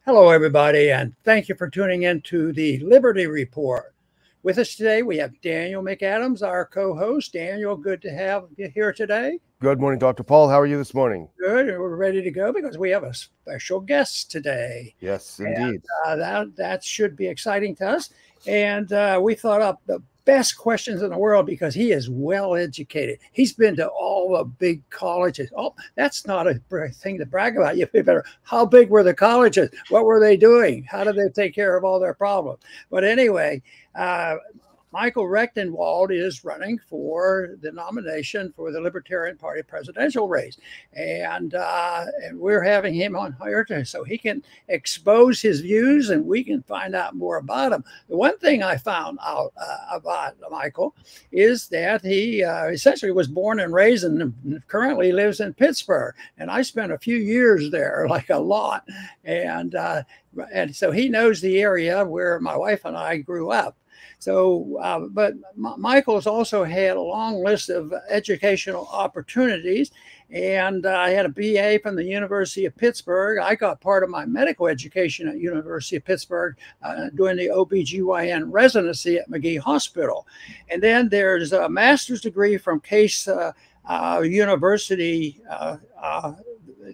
Hello, everybody, and thank you for tuning in to the Liberty Report. With us today, we have Daniel McAdams, our co-host. Daniel, good to have you here today. Good morning, Dr. Paul. How are you this morning? Good, and we're ready to go because we have a special guest today. Yes, indeed. And, that should be exciting to us. And we thought up the best questions in the world because he is well educated. He's been to all the big colleges. Oh, that's not a thing to brag about. You better. How big were the colleges? What were they doing? How did they take care of all their problems? But anyway, Michael Rectenwald is running for the nomination for the Libertarian Party presidential race. And we're having him on here so he can expose his views and we can find out more about him. The one thing I found out about Michael is that he essentially was born and raised and currently lives in Pittsburgh. And I spent a few years there, like a lot. And so he knows the area where my wife and I grew up. So, but Michael's also had a long list of educational opportunities, and I had a BA from the University of Pittsburgh. I got part of my medical education at University of Pittsburgh doing the OBGYN residency at McGee Hospital. And then there's a master's degree from Case University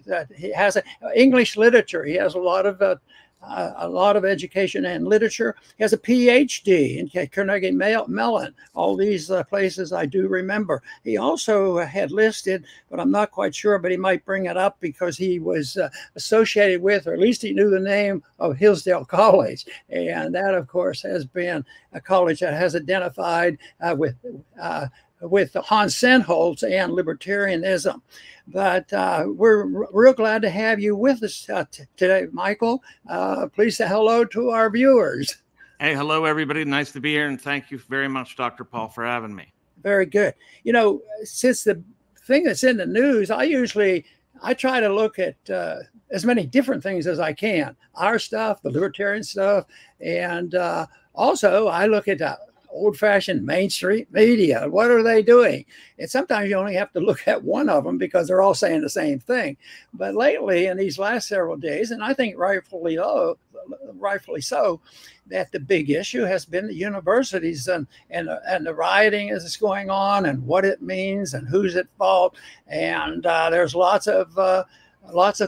that he has English literature. He has a lot of education and literature. He has a PhD in Carnegie Mellon. All these places I do remember. He also had listed, but I'm not quite sure, but he might bring it up because he was associated with, or at least he knew the name of Hillsdale College. And that, of course, has been a college that has identified with Hans Sennholz and libertarianism. But we're real glad to have you with us today, Michael. Please say hello to our viewers. Hey, hello, everybody. Nice to be here. And thank you very much, Dr. Paul, for having me. Very good. You know, since the thing that's in the news, I try to look at as many different things as I can. Our stuff, the libertarian stuff, and also I look at old-fashioned Main Street media. What are they doing? And sometimes you only have to look at one of them because they're all saying the same thing. But lately, in these last several days, and I think rightfully so, that the big issue has been the universities and the rioting as it's going on and what it means and who's at fault. And there's lots of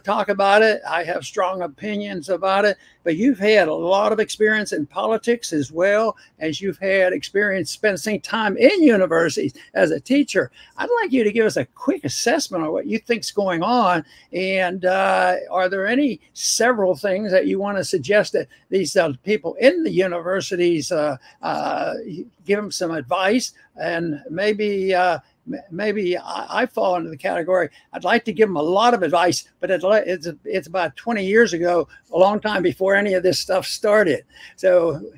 talk about it. I have strong opinions about it, but you've had a lot of experience in politics as well as you've had experience spending time in universities as a teacher. I'd like you to give us a quick assessment of what you think's going on. And are there any several things that you want to suggest that these people in the universities give them some advice and maybe I fall into the category. I'd like to give them a lot of advice, but it's about 20 years ago, a long time before any of this stuff started. So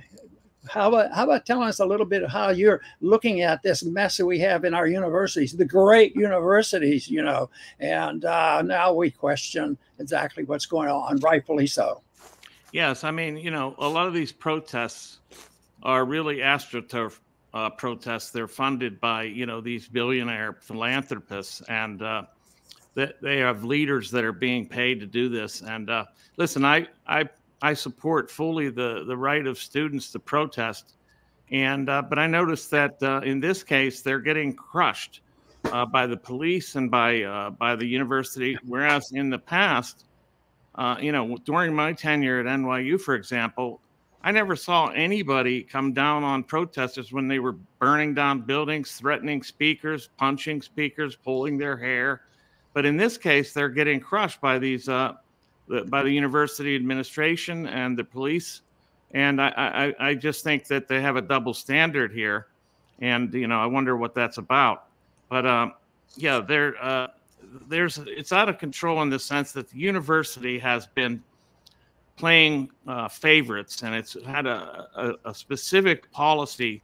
how about telling us a little bit of how you're looking at this mess that we have in our universities, the great universities, you know, and now we question exactly what's going on, rightfully so. Yes, I mean, you know, a lot of these protests are really astroturf protests. They're funded by, you know, these billionaire philanthropists, and they have leaders that are being paid to do this. And listen, I support fully the right of students to protest, and but I noticed that in this case they're getting crushed by the police and by the university, whereas in the past, you know, during my tenure at NYU, for example, I never saw anybody come down on protesters when they were burning down buildings, threatening speakers, punching speakers, pulling their hair. But in this case, they're getting crushed by these by the university administration and the police. And I just think that they have a double standard here. And, you know, I wonder what that's about. But yeah, it's out of control in the sense that the university has been playing favorites, and it's had a specific policy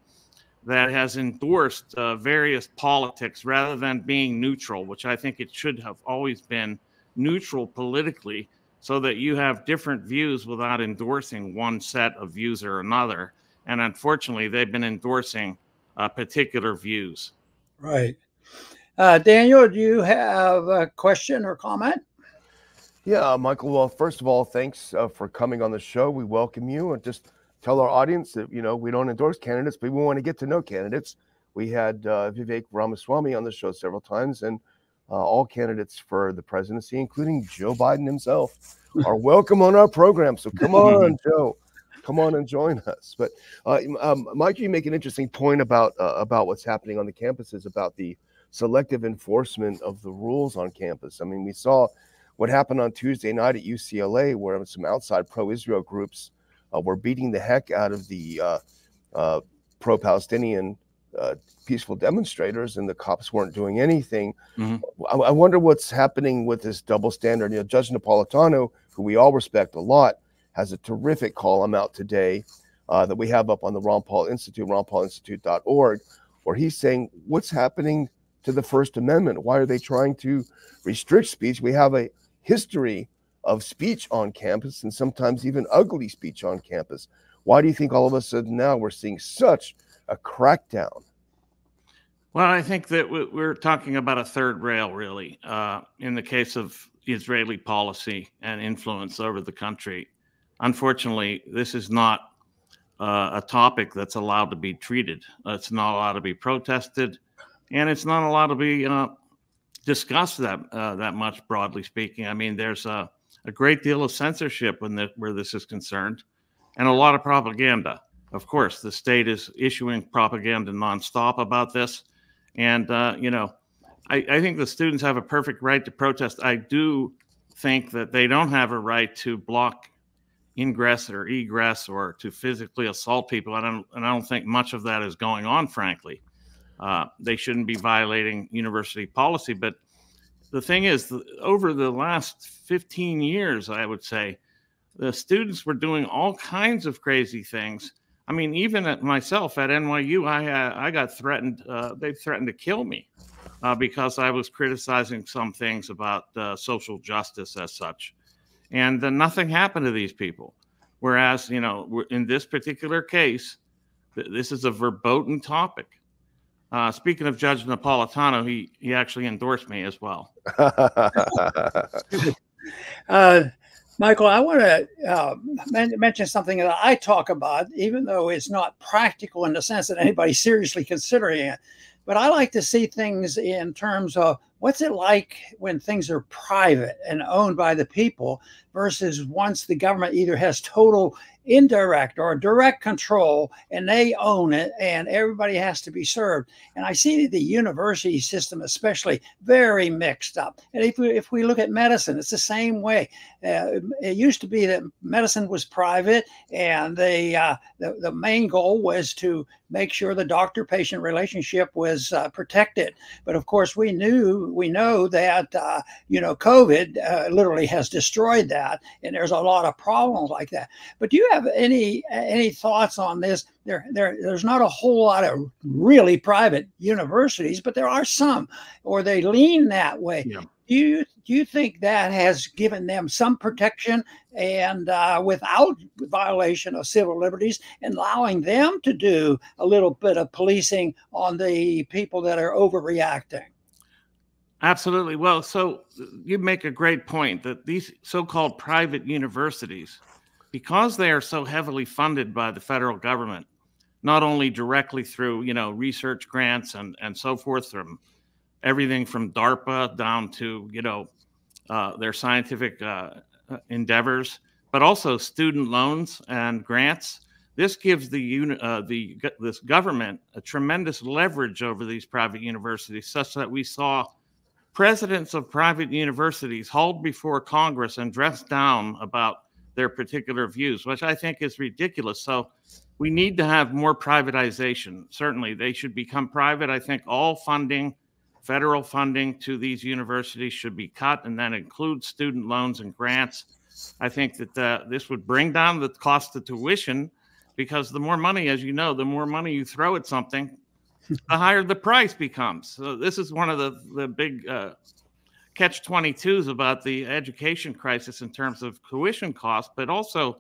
that has endorsed various politics rather than being neutral, which I think it should have always been neutral politically, so that you have different views without endorsing one set of views or another. And unfortunately, they've been endorsing particular views. Right. Daniel, do you have a question or comment? Yeah, Michael. Well, first of all, thanks for coming on the show. We welcome you, and just tell our audience that we don't endorse candidates, but we want to get to know candidates. We had Vivek Ramaswamy on the show several times, and all candidates for the presidency, including Joe Biden himself, are welcome on our program. So come on, Joe, come on and join us. But Mike, you make an interesting point about what's happening on the campuses, about the selective enforcement of the rules on campus. I mean, we saw what happened on Tuesday night at UCLA, where some outside pro-Israel groups were beating the heck out of the pro-Palestinian peaceful demonstrators, and the cops weren't doing anything. I wonder what's happening with this double standard. Judge Napolitano, who we all respect a lot, has a terrific column out today that we have up on the Ron Paul Institute, ronpaulinstitute.org, where he's saying, what's happening to the First Amendment? Why are they trying to restrict speech? We have a history of speech on campus, and sometimes even ugly speech on campus. Why do you think all of a sudden now we're seeing such a crackdown? Well, I think that we're talking about a third rail, really, in the case of Israeli policy and influence over the country. Unfortunately, this is not a topic that's allowed to be treated. It's not allowed to be protested, and it's not allowed to be discussed that much, broadly speaking. I mean, there's a great deal of censorship where this is concerned, and a lot of propaganda. Of course, the state is issuing propaganda nonstop about this. And, I think the students have a perfect right to protest. I do think that they don't have a right to block ingress or egress or to physically assault people. And I don't think much of that is going on, frankly. They shouldn't be violating university policy. But the thing is, over the last 15 years, I would say, the students were doing all kinds of crazy things. I mean, even at myself at NYU, I got threatened. They threatened to kill me because I was criticizing some things about social justice as such. And then nothing happened to these people. Whereas, in this particular case, this is a verboten topic. Speaking of Judge Napolitano, he actually endorsed me as well. Michael, I want to mention something that I talk about, even though it's not practical in the sense that anybody's seriously considering it. But I like to see things in terms of what's it like when things are private and owned by the people versus once the government either has total indirect or direct control and they own it and everybody has to be served. And I see the university system especially very mixed up. And if we look at medicine, it's the same way. It used to be that medicine was private, and the main goal was to make sure the doctor-patient relationship was protected. But of course, we know that COVID literally has destroyed that, and there's a lot of problems like that. But do you have any thoughts on this? There's not a whole lot of really private universities, but there are some, or they lean that way. Yeah. Do you think that has given them some protection and without violation of civil liberties, and allowing them to do a little bit of policing on the people that are overreacting? Absolutely. Well, so you make a great point that these so-called private universities, because they are so heavily funded by the federal government, not only directly through, research grants and so forth, from everything from DARPA down to, their scientific endeavors, but also student loans and grants. This gives this government a tremendous leverage over these private universities, such that we saw presidents of private universities hauled before Congress and dressed down about their particular views, which I think is ridiculous. So we need to have more privatization. Certainly, they should become private. I think all funding, federal funding to these universities should be cut, and that includes student loans and grants. I think that this would bring down the cost of tuition, because the more money, as you know, the more money you throw at something, the higher the price becomes. So this is one of the big catch-22s about the education crisis in terms of tuition costs, but also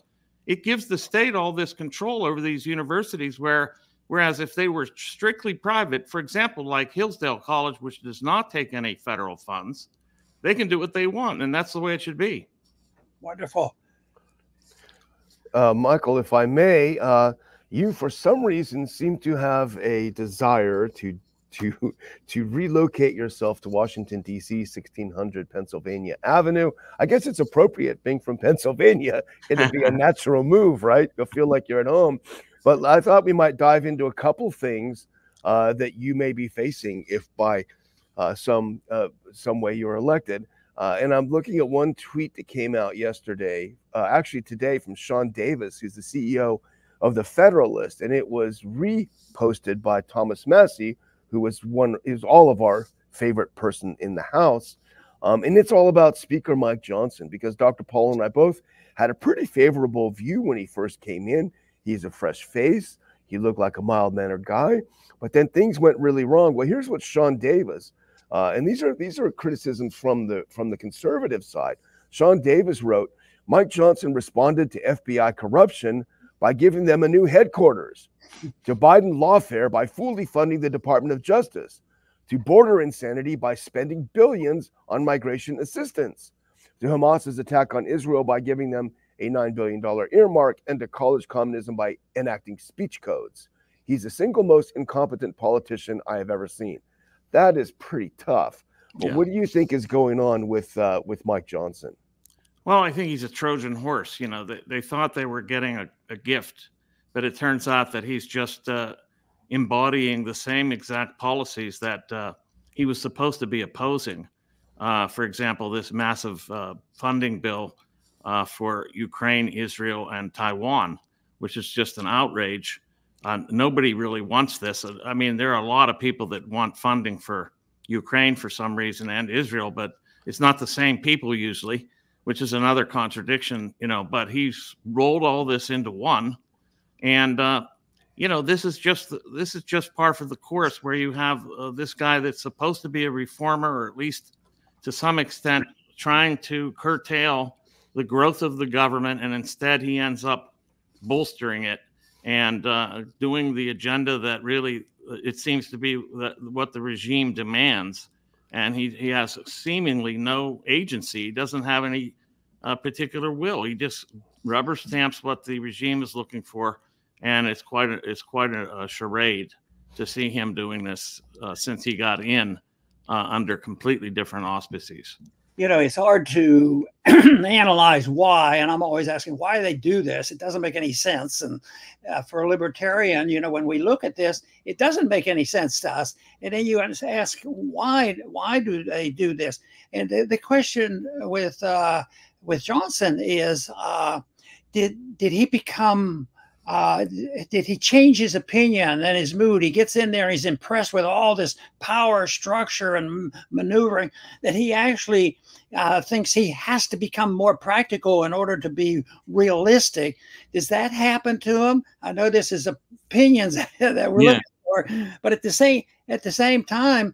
it gives the state all this control over these universities, whereas if they were strictly private, for example, like Hillsdale College, which does not take any federal funds, they can do what they want, and that's the way it should be. Wonderful. Michael, if I may, you for some reason seem to have a desire to relocate yourself to Washington, D.C., 1600 Pennsylvania Avenue. I guess it's appropriate being from Pennsylvania. It'd be a natural move, right? You'll feel like you're at home. But I thought we might dive into a couple things that you may be facing if by some way you're elected. And I'm looking at one tweet that came out yesterday, actually today, from Sean Davis, who's the CEO of the Federalist, and it was reposted by Thomas Massey, who is all of our favorite person in the House. And it's all about Speaker Mike Johnson, because Dr. Paul and I both had a pretty favorable view when he first came in. He's a fresh face. He looked like a mild-mannered guy, but then things went really wrong. Well, here's what Sean Davis, and these are criticisms from the conservative side. Sean Davis wrote, Mike Johnson responded to FBI corruption by giving them a new headquarters, to Biden lawfare by fully funding the Department of Justice, to border insanity by spending billions on migration assistance, to Hamas's attack on Israel by giving them a $9 billion earmark, and to college communism by enacting speech codes. He's the single most incompetent politician I have ever seen. That is pretty tough. But Yeah. What do you think is going on with Mike Johnson? Well, I think he's a Trojan horse. You know, they thought they were getting a gift, but it turns out that he's just embodying the same exact policies that he was supposed to be opposing. For example, this massive funding bill for Ukraine, Israel, and Taiwan, which is just an outrage. Nobody really wants this. I mean, there are a lot of people that want funding for Ukraine for some reason and Israel, but it's not the same people usually, which is another contradiction, you know, but he's rolled all this into one. And, you know, this is just par for the course, where you have this guy that's supposed to be a reformer, or at least to some extent trying to curtail the growth of the government. And instead he ends up bolstering it and doing the agenda that really, it seems to be what the regime demands. And he has seemingly no agency. He doesn't have any particular will. He just rubber stamps what the regime is looking for, and it's quite a charade to see him doing this since he got in under completely different auspices. You know, it's hard to analyze why, and I'm always asking why they do this. It doesn't make any sense. And for a libertarian, you know, when we look at this, it doesn't make any sense to us. And then you ask, why do they do this? And the question with Johnson is, did he become? Did he change his opinion and his mood? He gets in there, he's impressed with all this power structure and maneuvering that he actually thinks he has to become more practical in order to be realistic. Does that happen to him? I know this is opinions that we're looking for, but at the same time,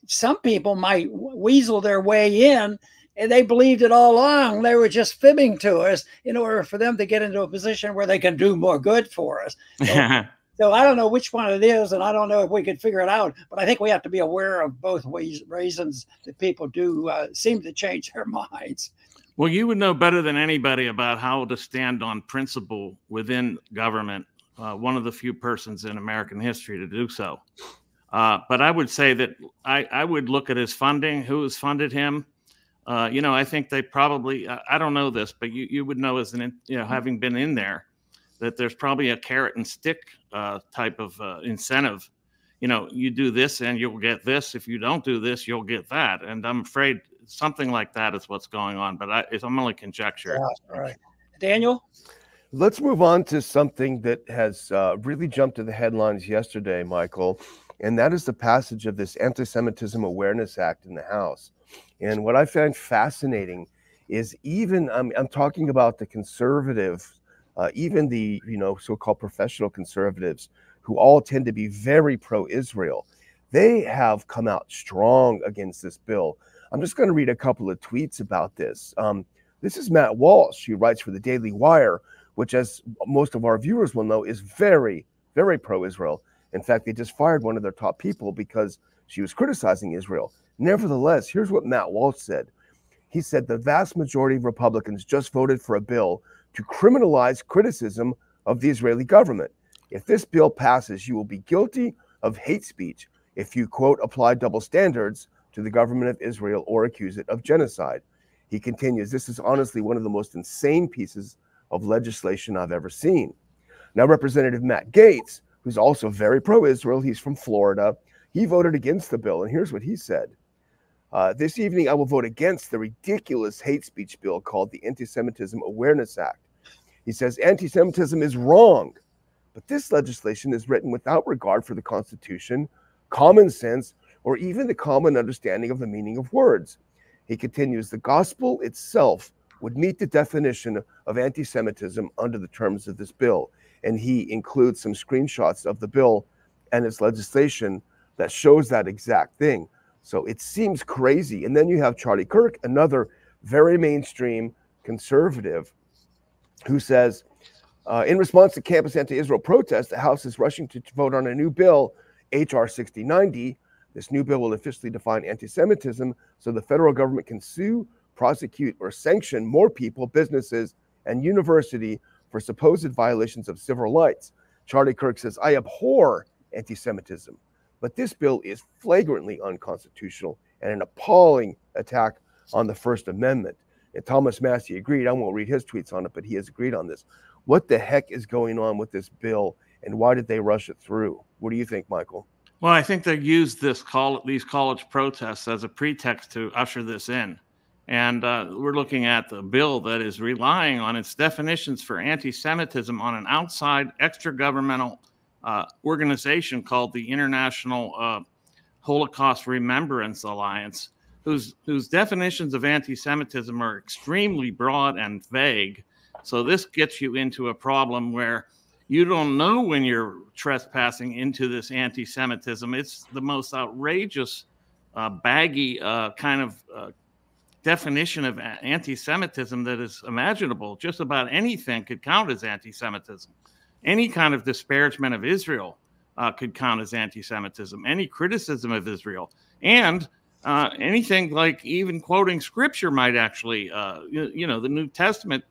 some people might weasel their way in, and they believed it all along. They were just fibbing to us in order for them to get into a position where they can do more good for us. So I don't know which one it is, and I don't know if we could figure it out, but I think we have to be aware of both reasons that people do seem to change their minds. Well, you would know better than anybody about how to stand on principle within government, one of the few persons in American history to do so. But I would say that I would look at his funding, who has funded him. You know, I think they probably, I don't know this, but you would know as having been in there, that there's probably a carrot and stick type of incentive. You know, you do this and you'll get this. If you don't do this, you'll get that. And I'm afraid something like that is what's going on, but I'm only conjecture. Yeah, all right. Daniel? Let's move on to something that has really jumped to the headlines yesterday, Michael, and that is the passage of this Anti-Semitism Awareness Act in the House. And what I found fascinating is even I'm talking about the conservative, even the so-called professional conservatives, who all tend to be very pro-Israel. They have come out strong against this bill. I'm just going to read a couple of tweets about this. This is Matt Walsh, who writes for the Daily Wire, which, as most of our viewers will know, is very, very pro-Israel. In fact, they just fired one of their top people because she was criticizing Israel. Nevertheless, here's what Matt Walsh said. He said the vast majority of Republicans just voted for a bill to criminalize criticism of the Israeli government. If this bill passes, you will be guilty of hate speech if you, quote, apply double standards to the government of Israel or accuse it of genocide. He continues, this is honestly one of the most insane pieces of legislation I've ever seen. Now, Representative Matt Gaetz, who's also very pro-Israel, he's from Florida, he voted against the bill, and here's what he said. This evening, I will vote against the ridiculous hate speech bill called the Anti-Semitism Awareness Act. He says anti-Semitism is wrong, but this legislation is written without regard for the Constitution, common sense, or even the common understanding of the meaning of words. He continues, the gospel itself would meet the definition of anti-Semitism under the terms of this bill. And he includes some screenshots of the bill and its legislation that shows that exact thing. So it seems crazy. And then you have Charlie Kirk, another very mainstream conservative, who says, in response to campus anti-Israel protests, the House is rushing to vote on a new bill, H.R. 6090. This new bill will officially define anti-Semitism so the federal government can sue, prosecute, or sanction more people, businesses, and university for supposed violations of civil rights. Charlie Kirk says, I abhor anti-Semitism, but this bill is flagrantly unconstitutional and an appalling attack on the First Amendment. And Thomas Massey agreed. I won't read his tweets on it, but he has agreed on this. What the heck is going on with this bill, and why did they rush it through? What do you think, Michael? Well, I think they used these college protests as a pretext to usher this in. And we're looking at the bill that is relying on its definitions for anti-Semitism on an outside extra-governmental organization called the International Holocaust Remembrance Alliance, whose definitions of anti-Semitism are extremely broad and vague. So this gets you into a problem where you don't know when you're trespassing into this anti-Semitism. It's the most outrageous, baggy kind of definition of anti-Semitism that is imaginable. Just about anything could count as anti-Semitism. Any kind of disparagement of Israel could count as anti-Semitism. Any criticism of Israel. And anything like even quoting scripture might actually, the New Testament,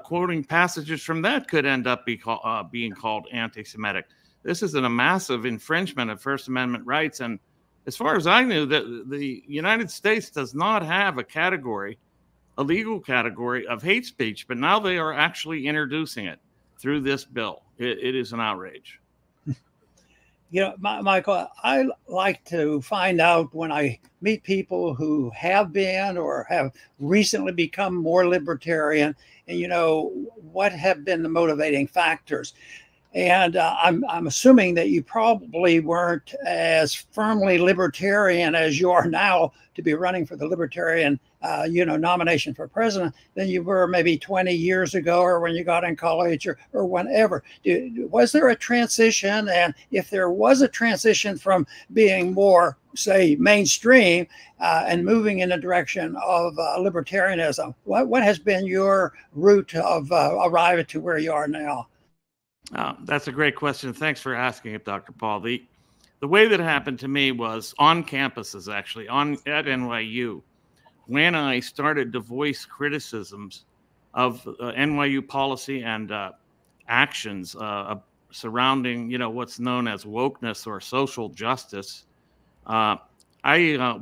quoting passages from that could end up being called anti-Semitic. This is a massive infringement of First Amendment rights. And as far as I knew, the United States does not have a legal category of hate speech, but now they are actually introducing it through this bill. It is an outrage. You know, Michael, I like to find out when I meet people who have been or have recently become more libertarian, and, what have been the motivating factors. And I'm assuming that you probably weren't as firmly libertarian as you are now to be running for the Libertarian, nomination for president than you were maybe 20 years ago or when you got in college or whenever. Was there a transition? And if there was a transition from being more, say, mainstream and moving in the direction of libertarianism, what has been your route of arriving to where you are now? That's a great question. Thanks for asking it, Dr. Paul. The way that happened to me was on campuses, actually, at NYU, when I started to voice criticisms of NYU policy and actions surrounding, what's known as wokeness or social justice. I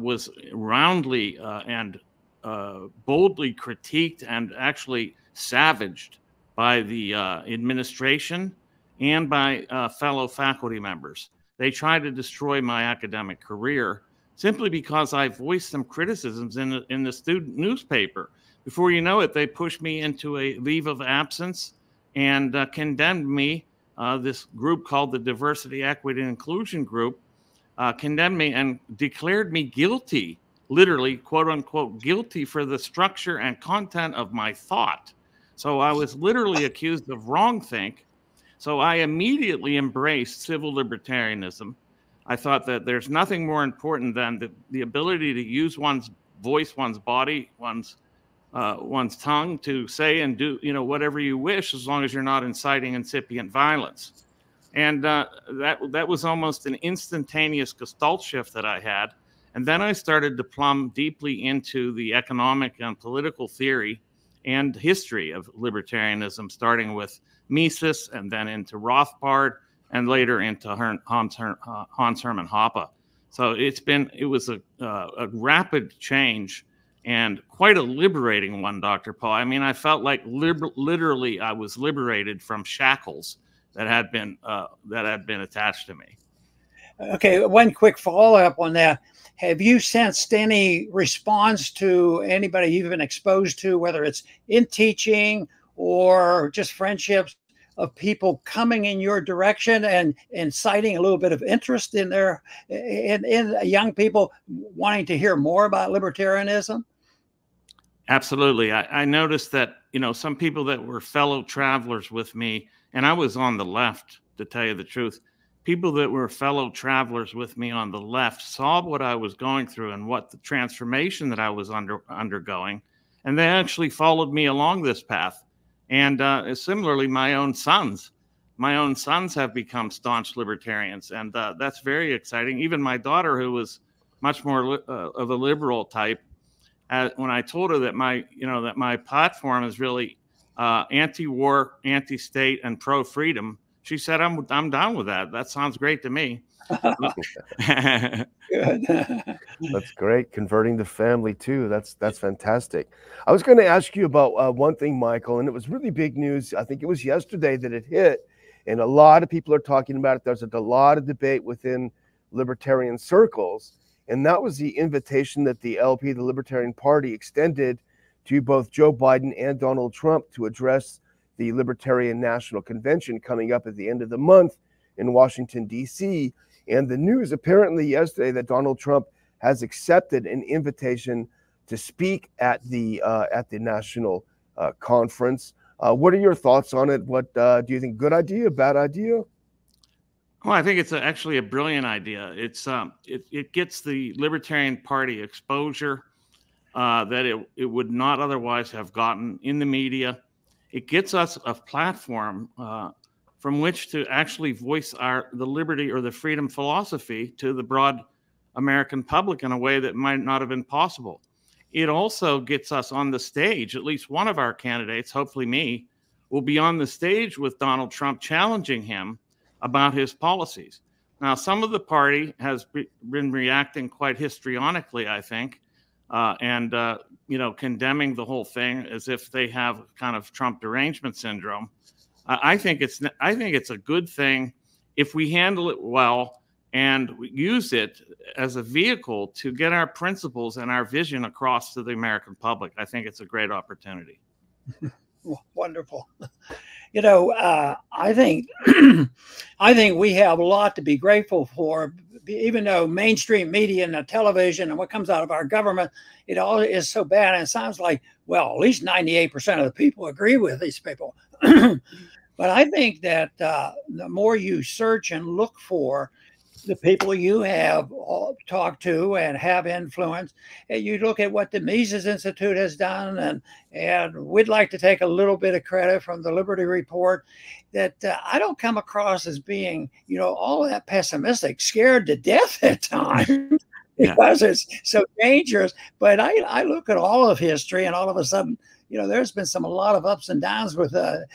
was roundly and boldly critiqued and actually savaged by the administration and by fellow faculty members. They tried to destroy my academic career simply because I voiced some criticisms in the student newspaper. Before you know it, they pushed me into a leave of absence and condemned me. This group called the Diversity, Equity, and Inclusion Group condemned me and declared me guilty, literally, quote unquote, guilty for the structure and content of my thought. So I was literally accused of wrongthink. So I immediately embraced civil libertarianism. I thought that there's nothing more important than the ability to use one's voice, one's body, one's tongue to say and do, whatever you wish, as long as you're not inciting incipient violence. And that was almost an instantaneous gestalt shift that I had. And then I started to plumb deeply into the economic and political theory and history of libertarianism, starting with Mises and then into Rothbard and later into Hans Hermann Hoppe. So it was a rapid change and quite a liberating one, Dr. Paul. I mean, I felt like literally I was liberated from shackles that had been attached to me. Okay, one quick follow-up on that. Have you sensed any response to anybody you've been exposed to, whether it's in teaching or just friendships, of people coming in your direction and citing a little bit of interest in young people wanting to hear more about libertarianism? Absolutely. I noticed that, some people that were fellow travelers with me, and I was on the left, to tell you the truth, people that were fellow travelers with me on the left saw what I was going through and what the transformation that I was undergoing. And they actually followed me along this path. And similarly, my own sons have become staunch libertarians. And that's very exciting. Even my daughter, who was much more of a liberal type, when I told her that my platform is really anti-war, anti-state, and pro-freedom, she said, "I'm down with that. That sounds great to me." Good. That's great. Converting the family too. That's fantastic. I was going to ask you about one thing, Michael, and it was really big news. I think it was yesterday that it hit, and a lot of people are talking about it. There's a lot of debate within libertarian circles, and that was the invitation that the LP, the Libertarian Party, extended to both Joe Biden and Donald Trump to address the Libertarian National Convention coming up at the end of the month in Washington, D.C. And the news apparently yesterday that Donald Trump has accepted an invitation to speak at the national conference. What are your thoughts on it? What do you think? Good idea? Bad idea? Well, I think it's actually a brilliant idea. It gets the Libertarian Party exposure that it would not otherwise have gotten in the media. It gets us a platform from which to actually voice the liberty or the freedom philosophy to the broad American public in a way that might not have been possible. It also gets us on the stage. At least one of our candidates, hopefully me, will be on the stage with Donald Trump challenging him about his policies. Now, some of the party has been reacting quite histrionically, I think, and condemning the whole thing as if they have kind of Trump derangement syndrome. I think it's a good thing if we handle it well and use it as a vehicle to get our principles and our vision across to the American public. I think it's a great opportunity. Wonderful. I think we have a lot to be grateful for, even though mainstream media and the television and what comes out of our government, it all is so bad. And it sounds like, well, at least 98% of the people agree with these people. But I think that the more you search and look for the people you have talked to and have influence, and you look at what the Mises Institute has done, and we'd like to take a little bit of credit from the Liberty Report, that I don't come across as being, all that pessimistic, scared to death at times because it's so dangerous. But I look at all of history, and all of a sudden, there's been a lot of ups and downs with the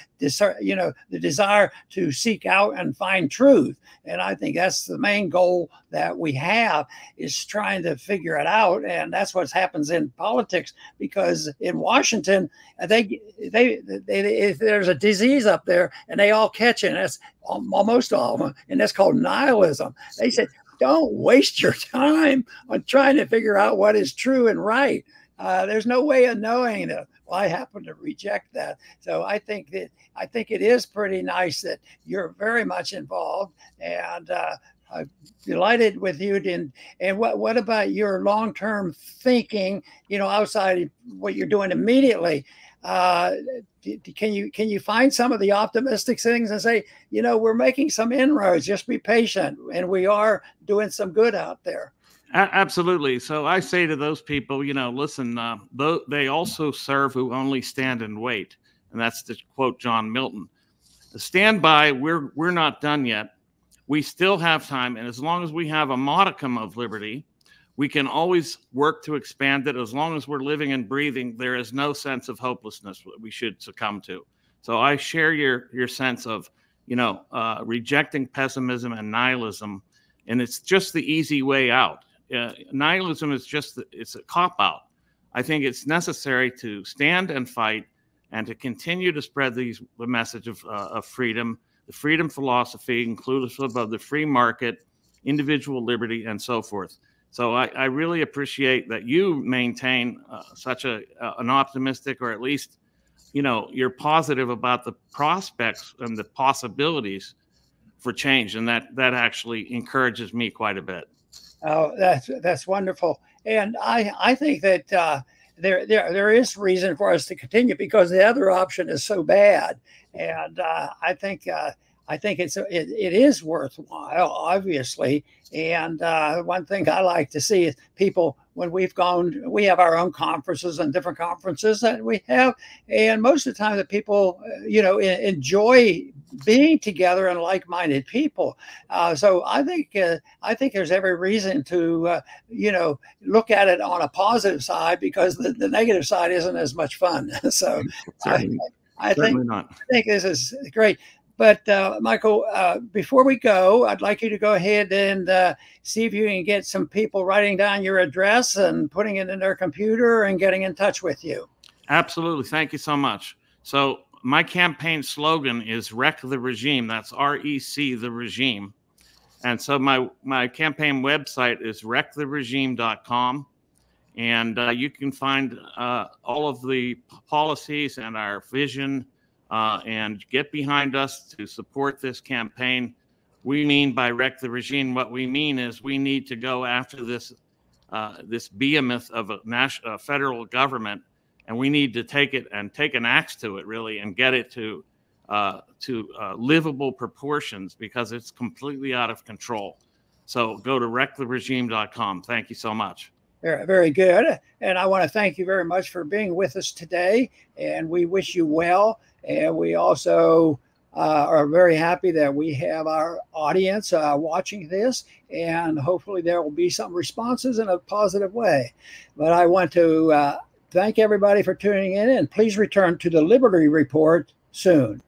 desire to seek out and find truth. And I think that's the main goal that we have, is trying to figure it out. And that's what happens in politics, because in Washington, if there's a disease up there and they all catch it, and that's almost all of them, and that's called nihilism. They said, don't waste your time on trying to figure out what is true and right. There's no way of knowing it. Well, I happen to reject that. So I think it is pretty nice that you're very much involved, and I'm delighted with you. And what about your long-term thinking? Outside of what you're doing immediately, can you find some of the optimistic things and say, we're making some inroads. Just be patient, and we are doing some good out there. Absolutely. So I say to those people, listen, they also serve who only stand and wait. And that's to quote John Milton. Stand by. We're not done yet. We still have time. And as long as we have a modicum of liberty, we can always work to expand it. As long as we're living and breathing, there is no sense of hopelessness that we should succumb to. So I share your sense of, rejecting pessimism and nihilism, and it's just the easy way out. Nihilism is it's a cop-out. I think it's necessary to stand and fight and to continue to spread the message of freedom, the freedom philosophy, inclusive of the free market, individual liberty, and so forth. So I really appreciate that you maintain such an optimistic, or at least, you're positive about the prospects and the possibilities for change. And that actually encourages me quite a bit. Oh, that's wonderful. And I think that there is reason for us to continue, because the other option is so bad. And I think it is worthwhile, obviously. And one thing I like to see is people, when we have our own conferences and different conferences that we have, and most of the time the people, enjoy being together and like-minded people. So I think there's every reason to, look at it on a positive side, because the negative side isn't as much fun. So I think this is great. But Michael, before we go, I'd like you to go ahead and see if you can get some people writing down your address and putting it in their computer and getting in touch with you. Absolutely. Thank you so much. So my campaign slogan is Wreck the Regime. That's REC, the regime. And so my campaign website is wrecktheregime.com. And you can find all of the policies and our vision, and get behind us to support this campaign. We mean by wreck the regime, what we mean is we need to go after this behemoth of a federal government, and we need to take an axe to it, really, and get it to livable proportions, because it's completely out of control. So go to wrecktheregime.com. Thank you so much. Very, very good. And I want to thank you very much for being with us today. And we wish you well. And we also are very happy that we have our audience watching this. And hopefully there will be some responses in a positive way. But I want to thank everybody for tuning in. And please return to the Liberty Report soon.